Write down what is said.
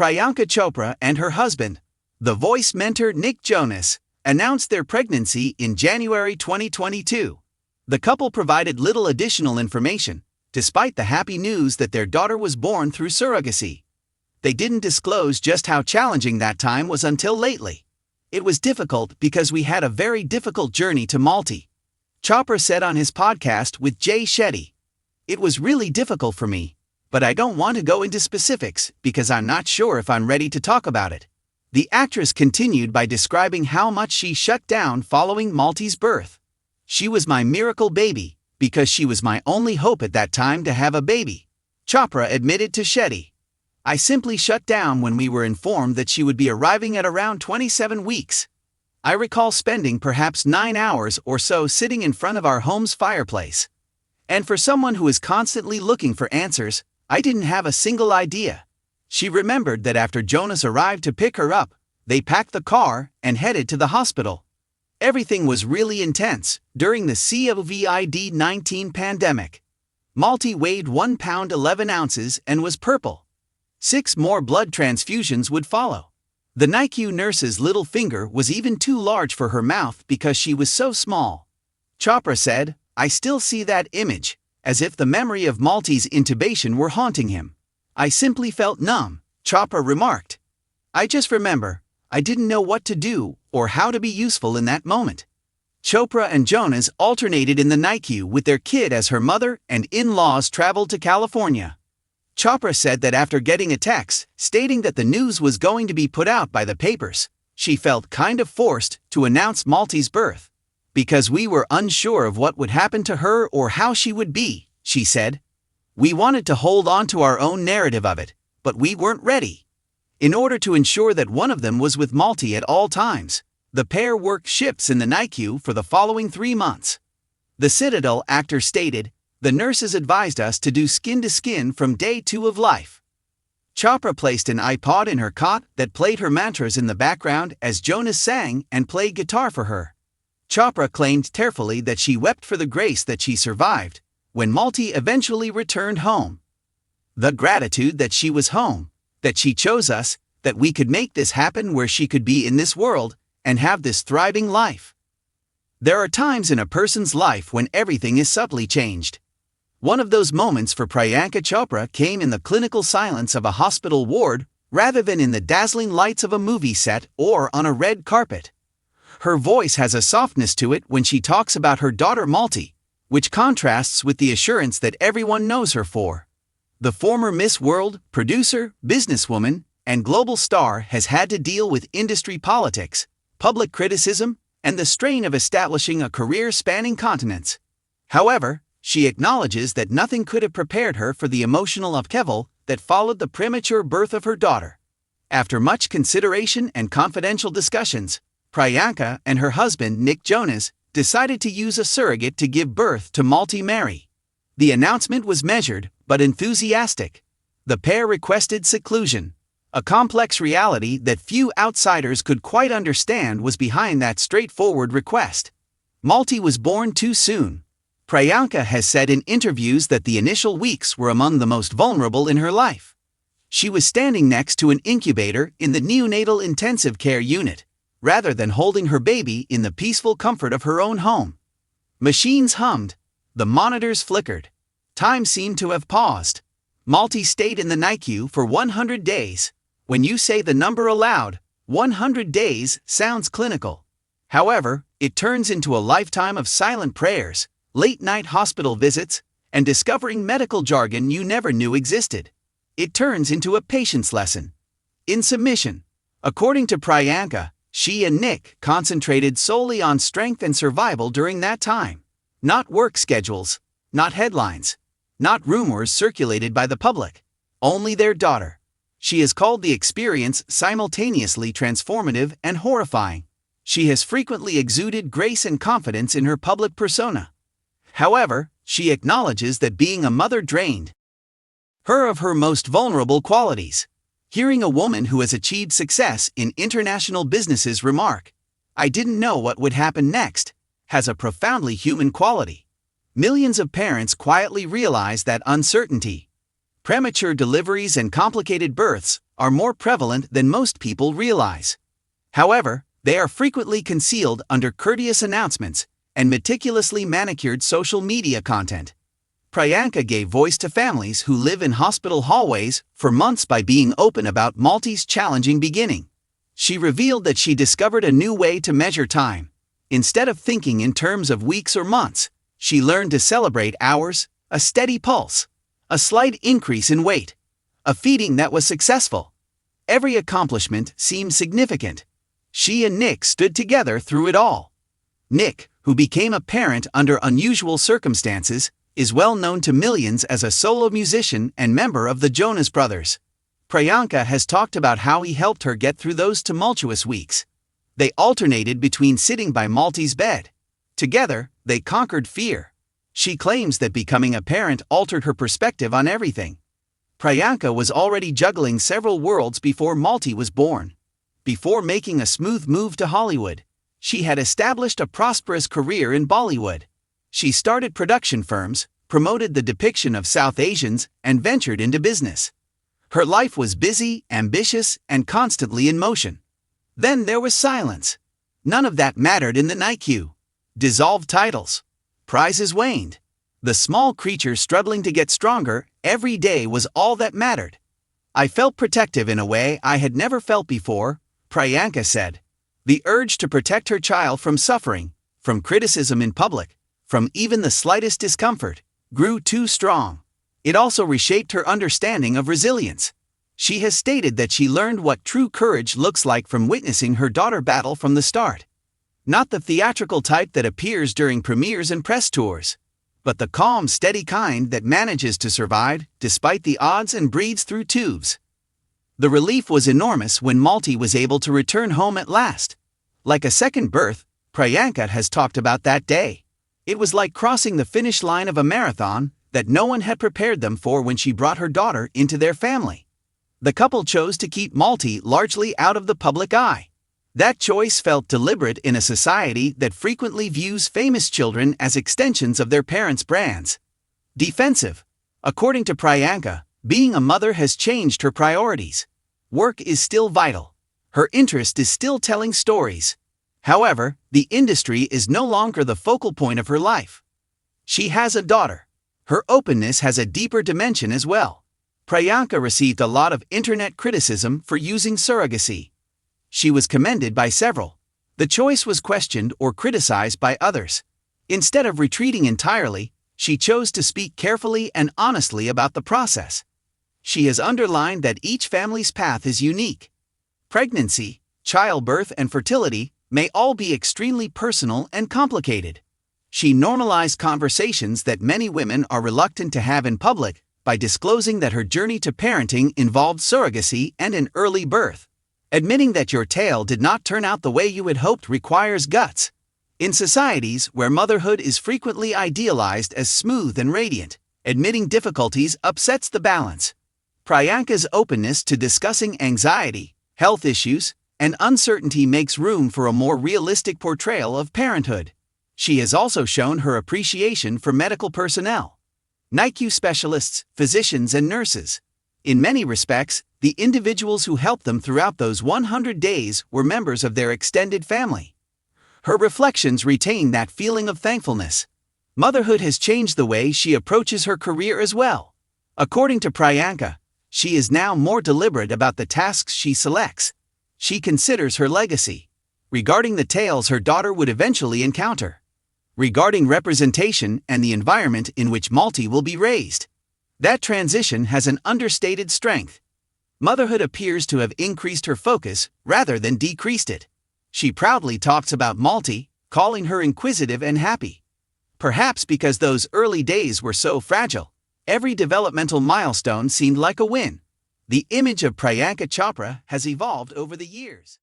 Priyanka Chopra and her husband, the voice mentor Nick Jonas, announced their pregnancy in January 2022. The couple provided little additional information, despite the happy news that their daughter was born through surrogacy. They didn't disclose just how challenging that time was until lately. It was difficult because we had a very difficult journey to Malti. Chopra said on his podcast with Jay Shetty. It was really difficult for me, but I don't want to go into specifics because I'm not sure if I'm ready to talk about it. The actress continued by describing how much she shut down following Malti's birth. She was my miracle baby, because she was my only hope at that time to have a baby, Chopra admitted to Shetty. I simply shut down when we were informed that she would be arriving at around 27 weeks. I recall spending perhaps 9 hours or so sitting in front of our home's fireplace. And for someone who is constantly looking for answers, I didn't have a single idea. She remembered that after Jonas arrived to pick her up, they packed the car and headed to the hospital. Everything was really intense during the COVID-19 pandemic. Malti weighed 1 pound 11 ounces and was purple. 6 more blood transfusions would follow. The NICU nurse's little finger was even too large for her mouth because she was so small. Chopra said, I still see that image, as if the memory of Malti's intubation were haunting him. I simply felt numb, Chopra remarked. I just remember, I didn't know what to do or how to be useful in that moment. Chopra and Jonas alternated in the NICU with their kid as her mother and in-laws traveled to California. Chopra said that after getting a text stating that the news was going to be put out by the papers, she felt kind of forced to announce Malti's birth. Because we were unsure of what would happen to her or how she would be, she said. We wanted to hold on to our own narrative of it, but we weren't ready. In order to ensure that one of them was with Malti at all times, the pair worked shifts in the NICU for the following 3 months. The Citadel actor stated, the nurses advised us to do skin-to-skin from day 2 of life. Chopra placed an iPod in her cot that played her mantras in the background as Jonas sang and played guitar for her. Chopra claimed tearfully that she wept for the grace that she survived when Malti eventually returned home. The gratitude that she was home, that she chose us, that we could make this happen where she could be in this world and have this thriving life. There are times in a person's life when everything is subtly changed. One of those moments for Priyanka Chopra came in the clinical silence of a hospital ward rather than in the dazzling lights of a movie set or on a red carpet. Her voice has a softness to it when she talks about her daughter Malti, which contrasts with the assurance that everyone knows her for. The former Miss World, producer, businesswoman, and global star has had to deal with industry politics, public criticism, and the strain of establishing a career spanning continents. However, she acknowledges that nothing could have prepared her for the emotional upheaval that followed the premature birth of her daughter. After much consideration and confidential discussions, Priyanka and her husband Nick Jonas decided to use a surrogate to give birth to Malti Mary. The announcement was measured but enthusiastic. The pair requested seclusion. A complex reality that few outsiders could quite understand was behind that straightforward request. Malti was born too soon. Priyanka has said in interviews that the initial weeks were among the most vulnerable in her life. She was standing next to an incubator in the neonatal intensive care unit, rather than holding her baby in the peaceful comfort of her own home. Machines hummed. The monitors flickered. Time seemed to have paused. Malti stayed in the NICU for 100 days. When you say the number aloud, 100 days sounds clinical. However, it turns into a lifetime of silent prayers, late-night hospital visits, and discovering medical jargon you never knew existed. It turns into a patience lesson. In submission. According to Priyanka, she and Nick concentrated solely on strength and survival during that time. Not work schedules, not headlines, not rumors circulated by the public. Only their daughter. She has called the experience simultaneously transformative and horrifying. She has frequently exuded grace and confidence in her public persona. However, she acknowledges that being a mother drained her of her most vulnerable qualities. Hearing a woman who has achieved success in international businesses remark, "I didn't know what would happen next," has a profoundly human quality. Millions of parents quietly realize that uncertainty, premature deliveries and complicated births are more prevalent than most people realize. However, they are frequently concealed under courteous announcements and meticulously manicured social media content. Priyanka gave voice to families who live in hospital hallways for months by being open about Malti's challenging beginning. She revealed that she discovered a new way to measure time. Instead of thinking in terms of weeks or months, she learned to celebrate hours, a steady pulse, a slight increase in weight, a feeding that was successful. Every accomplishment seemed significant. She and Nick stood together through it all. Nick, who became a parent under unusual circumstances, is well known to millions as a solo musician and member of the Jonas Brothers. Priyanka has talked about how he helped her get through those tumultuous weeks. They alternated between sitting by Malti's bed. Together, they conquered fear. She claims that becoming a parent altered her perspective on everything. Priyanka was already juggling several worlds before Malti was born. Before making a smooth move to Hollywood, she had established a prosperous career in Bollywood. She started production firms, promoted the depiction of South Asians, and ventured into business. Her life was busy, ambitious, and constantly in motion. Then there was silence. None of that mattered in the night queue. Dissolved titles. Prizes waned. The small creature struggling to get stronger every day was all that mattered. I felt protective in a way I had never felt before, Priyanka said. The urge to protect her child from suffering, from criticism in public, from even the slightest discomfort, grew too strong. It also reshaped her understanding of resilience. She has stated that she learned what true courage looks like from witnessing her daughter battle from the start. Not the theatrical type that appears during premieres and press tours, but the calm, steady kind that manages to survive despite the odds and breathes through tubes. The relief was enormous when Malti was able to return home at last. Like a second birth, Priyanka has talked about that day. It was like crossing the finish line of a marathon that no one had prepared them for when she brought her daughter into their family. The couple chose to keep Malti largely out of the public eye. That choice felt deliberate in a society that frequently views famous children as extensions of their parents' brands. Defensive. According to Priyanka, being a mother has changed her priorities. Work is still vital. Her interest is still telling stories. However, the industry is no longer the focal point of her life. She has a daughter. Her openness has a deeper dimension as well. Priyanka received a lot of internet criticism for using surrogacy. She was commended by several. The choice was questioned or criticized by others. Instead of retreating entirely, she chose to speak carefully and honestly about the process. She has underlined that each family's path is unique. Pregnancy, childbirth, and fertility may all be extremely personal and complicated. She normalized conversations that many women are reluctant to have in public by disclosing that her journey to parenting involved surrogacy and an early birth. Admitting that your tale did not turn out the way you had hoped requires guts. In societies where motherhood is frequently idealized as smooth and radiant, admitting difficulties upsets the balance. Priyanka's openness to discussing anxiety, health issues, and uncertainty makes room for a more realistic portrayal of parenthood. She has also shown her appreciation for medical personnel. NICU specialists, physicians, and nurses. In many respects, the individuals who helped them throughout those 100 days were members of their extended family. Her reflections retain that feeling of thankfulness. Motherhood has changed the way she approaches her career as well. According to Priyanka, she is now more deliberate about the tasks she selects. She considers her legacy. Regarding the tales her daughter would eventually encounter. Regarding representation and the environment in which Malti will be raised. That transition has an understated strength. Motherhood appears to have increased her focus rather than decreased it. She proudly talks about Malti, calling her inquisitive and happy. Perhaps because those early days were so fragile, every developmental milestone seemed like a win. The image of Priyanka Chopra has evolved over the years.